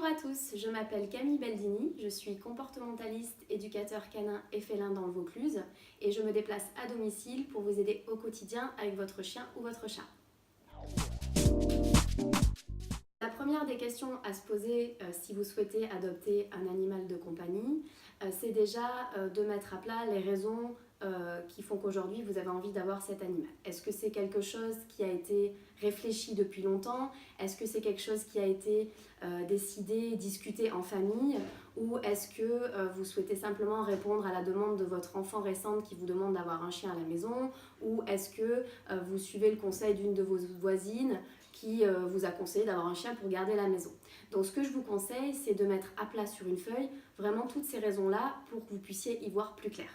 Bonjour à tous, je m'appelle Camille Baldini, je suis comportementaliste, éducateur canin et félin dans le Vaucluse et je me déplace à domicile pour vous aider au quotidien avec votre chien ou votre chat. La première des questions à se poser si vous souhaitez adopter un animal de compagnie, c'est déjà de mettre à plat les raisons qui font qu'aujourd'hui vous avez envie d'avoir cet animal. Est-ce que c'est quelque chose qui a été réfléchi depuis longtemps? Est-ce que c'est quelque chose qui a été décidé, discuté en famille? Ou est-ce que vous souhaitez simplement répondre à la demande de votre enfant récente qui vous demande d'avoir un chien à la maison? Ou est-ce que vous suivez le conseil d'une de vos voisines qui vous a conseillé d'avoir un chien pour garder à la maison? Donc ce que je vous conseille, c'est de mettre à plat sur une feuille vraiment toutes ces raisons-là pour que vous puissiez y voir plus clair.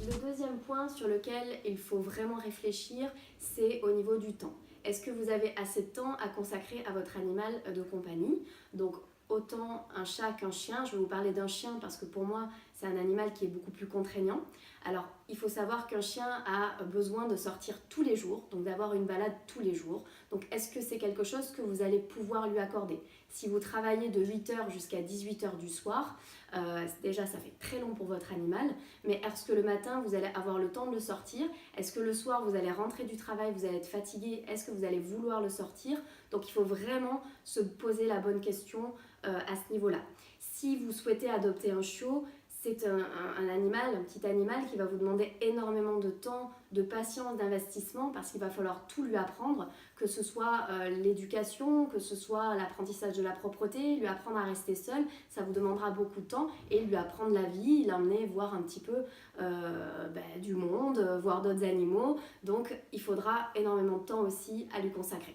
Le deuxième point sur lequel il faut vraiment réfléchir, c'est au niveau du temps. Est-ce que vous avez assez de temps à consacrer à votre animal de compagnie? Donc autant un chat qu'un chien. Je vais vous parler d'un chien parce que pour moi, c'est un animal qui est beaucoup plus contraignant. Alors, il faut savoir qu'un chien a besoin de sortir tous les jours, donc d'avoir une balade tous les jours. Donc, est-ce que c'est quelque chose que vous allez pouvoir lui accorder? Si vous travaillez de 8h jusqu'à 18h du soir, déjà, ça fait très long pour votre animal. Mais est-ce que le matin, vous allez avoir le temps de le sortir? Est-ce que le soir, vous allez rentrer du travail, vous allez être fatigué? Est-ce que vous allez vouloir le sortir? Donc, il faut vraiment se poser la bonne question à ce niveau-là. Si vous souhaitez adopter un chiot, c'est un animal, un petit animal qui va vous demander énormément de temps, de patience, d'investissement parce qu'il va falloir tout lui apprendre, que ce soit l'éducation, que ce soit l'apprentissage de la propreté, lui apprendre à rester seul, ça vous demandera beaucoup de temps et lui apprendre la vie, l'emmener voir un petit peu du monde, voir d'autres animaux. Donc il faudra énormément de temps aussi à lui consacrer.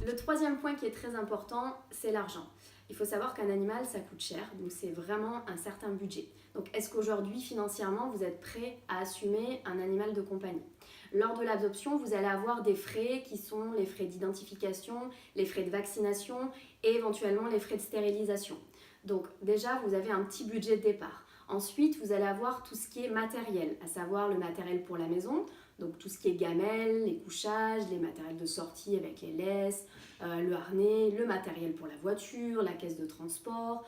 Le troisième point qui est très important, c'est l'argent. Il faut savoir qu'un animal, ça coûte cher, donc c'est vraiment un certain budget. Donc est-ce qu'aujourd'hui, financièrement, vous êtes prêt à assumer un animal de compagnie? Lors de l'adoption, vous allez avoir des frais qui sont les frais d'identification, les frais de vaccination et éventuellement les frais de stérilisation. Donc déjà, vous avez un petit budget de départ. Ensuite, vous allez avoir tout ce qui est matériel, à savoir le matériel pour la maison, donc tout ce qui est gamelle, les couchages, les matériels de sortie avec les laisses, le harnais, le matériel pour la voiture, la caisse de transport.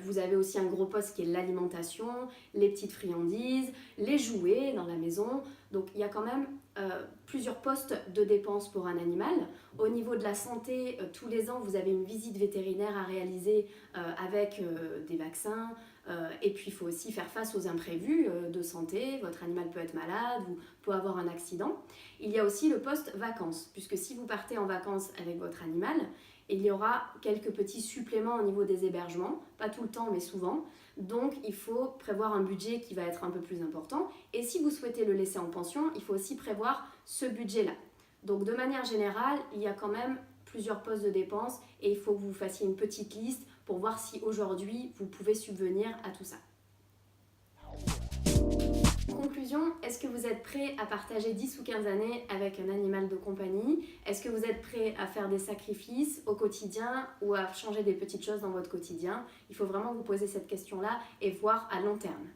Vous avez aussi un gros poste qui est l'alimentation, les petites friandises, les jouets dans la maison. Donc il y a quand même plusieurs postes de dépenses pour un animal. Au niveau de la santé, tous les ans, vous avez une visite vétérinaire à réaliser avec des vaccins. Et puis il faut aussi faire face aux imprévus de santé. Votre animal peut être malade ou peut avoir un accident. Il y a aussi le poste vacances, puisque si vous partez en vacances avec votre animal, il y aura quelques petits suppléments au niveau des hébergements, pas tout le temps mais souvent. Donc il faut prévoir un budget qui va être un peu plus important. Et si vous souhaitez le laisser en pension, il faut aussi prévoir ce budget-là. Donc de manière générale, il y a quand même plusieurs postes de dépenses et il faut que vous fassiez une petite liste pour voir si aujourd'hui vous pouvez subvenir à tout ça. Conclusion, est-ce que vous êtes prêt à partager 10 ou 15 années avec un animal de compagnie? Est-ce que vous êtes prêt à faire des sacrifices au quotidien ou à changer des petites choses dans votre quotidien? Il faut vraiment vous poser cette question-là et voir à long terme.